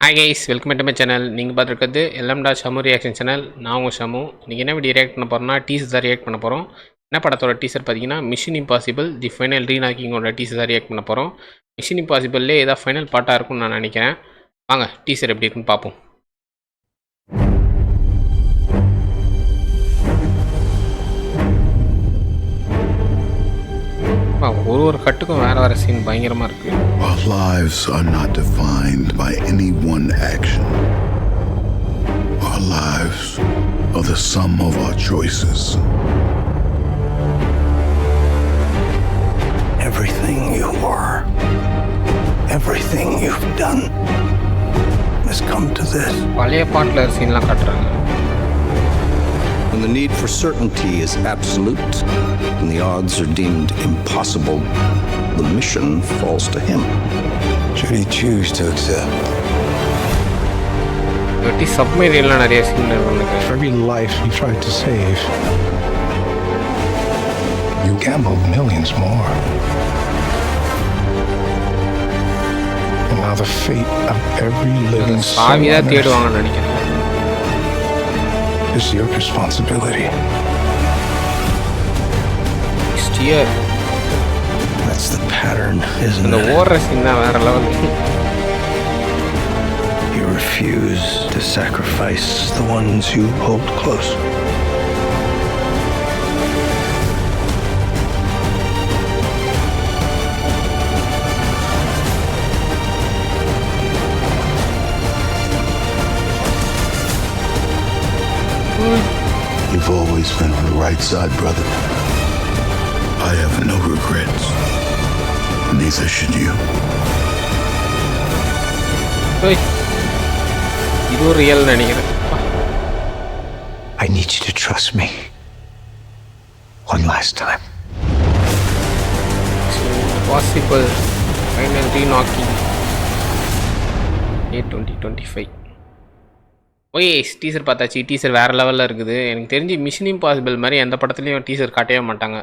Hi guys, welcome to my channel. நீங்கள் பார்த்துருக்கிறது எல்எம்டா Shamu reaction channel. நான் உங்கள் ஷமு. நீங்கள் என்ன வீடியோ ரியாக்ட் பண்ண போகிறோம்னா டீசர் தான் ரியாக்ட் பண்ண போகிறோம். என்ன படத்தோட டீசர் பார்த்தீங்கன்னா மிஷன் இம்பாசிபிள் தி ஃபைனல் ரீநாக்கிங்கோட டீசர் தான் ரியாக்ட் பண்ண போகிறோம். மிஷன் இம்பாசிபிள்லே ஏதாவது ஃபைனல் பார்ட்டாக இருக்கும்னு நான் நினைக்கிறேன். வாங்க டீசர் எப்படி இருக்குன்னு பார்ப்போம். ஒரு கட்டுக்கும் வேறு வேறு சீன் பயங்கரமாக இருக்குது. Our lives are not defined by any one action. Our lives are the sum of our choices. Everything you are, everything you've done has come to this. பழைய பாட்டில் சீன்லாம் காட்டுறாங்க. When the need for certainty is absolute and the odds are deemed impossible, the mission falls to him. Should he choose to accept? சப்மரீன்லாம் நிறைய scene இருக்கு. Every life you tried to save, you gambled millions more. And now the fate of every living soul சாவிதான் தேடுவாங்கன்னு நினைக்கிறேன். is your responsibility. Steer. That's the pattern, isn't இந்த it? ஓடுற scene தான் வேற level. You refuse to sacrifice the ones you hold close. You've always been on the right side, brother. I have no regrets. Neither should you. இது ஒரு real நினைக்கிறேன். I need you to trust me. One last time. Possible final re-knocking 2025. Okay, teaser பார்த்தாச்சு. Teaser வேறு லெவலில் இருக்குது. எனக்கு தெரிஞ்சு mission impossible மாதிரி எந்த படத்துலையும் டீசர் காட்டவே மாட்டாங்க.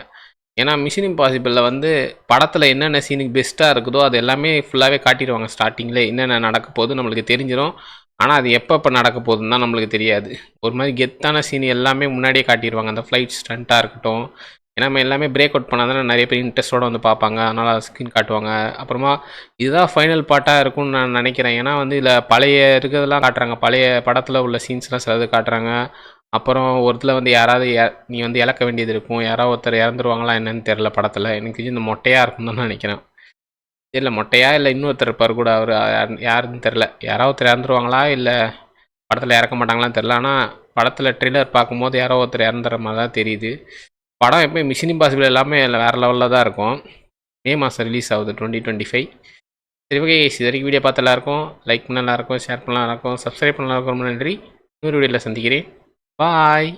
ஏன்னா மிஷன் இம்பாசிபிளில் வந்து படத்தில் என்னென்ன சீனுக்கு பெஸ்ட்டாக இருக்குதோ அது எல்லாமே ஃபுல்லாகவே காட்டிடுவாங்க. ஸ்டார்டிங்கில் என்னென்ன நடக்க போகுது நம்மளுக்கு தெரிஞ்சிடும். ஆனால் அது எப்போ நடக்க போகுதுன்னு தான் நம்மளுக்கு தெரியாது. ஒரு மாதிரி கெத்தான சீன் எல்லாமே முன்னாடியே காட்டிடுவாங்க. அந்த ஃப்ளைட் ஸ்டண்ட்டாக இருக்கட்டும். ஏன்னா நம்ம எல்லாமே பிரேக் அவுட் பண்ணால் தானே நிறைய பேர் இன்ட்ரெஸ்ட்டோடு வந்து பார்ப்பாங்க. அதனால் ஸ்க்ரீன் காட்டுவாங்க. அப்புறமா இதுதான் ஃபைனல் பார்ட்டாக இருக்கும்னு நான் நினைக்கிறேன். ஏன்னா வந்து இதில் பழைய இருக்கிறதெல்லாம் காட்டுறாங்க. பழைய படத்தில் உள்ள சீன்ஸ்லாம் சிலது காட்டுறாங்க. அப்புறம் ஒருத்தில் வந்து யாராவது நீ வந்து இழக்க வேண்டியது இருக்கும். யாராவது ஒருத்தர் இறந்துருவாங்களா என்னன்னு தெரில படத்தில். எனக்கு இந்த மொட்டையாக இருக்கும்னு தான் நினைக்கிறேன். இல்லை மொட்டையா இல்லை இன்னொருத்தர் இருப்பார் கூட, அவர் யாருன்னு தெரில. யாராவது ஒருத்தர் இறந்துருவாங்களா இல்லை படத்தில் இறக்க மாட்டாங்களான்னு தெரில. ஆனால் படத்தில் ட்ரெய்லர் பார்க்கும்போது யாரோ ஒருத்தர் இறந்துற மாதிரி தான் தெரியுது. படம் எப்போயும் மிஷன் இம்பாசிபிள் எல்லாமே வேறு லெவலில் தான் இருக்கும். மே மாதம் ரிலீஸ் ஆகுது 2025. சரி ஓகே, இது வரைக்கும் வீடியோ பார்த்து எல்லாருக்கும் லைக் பண்ண நல்லாயிருக்கும், ஷேர் பண்ணலாம் இருக்கும், சப்ஸ்கிரைப் பண்ணலாம் இருக்கும். ரொம்ப நன்றி. இன்னொரு வீடியோவில் சந்திக்கிறேன். பாய்.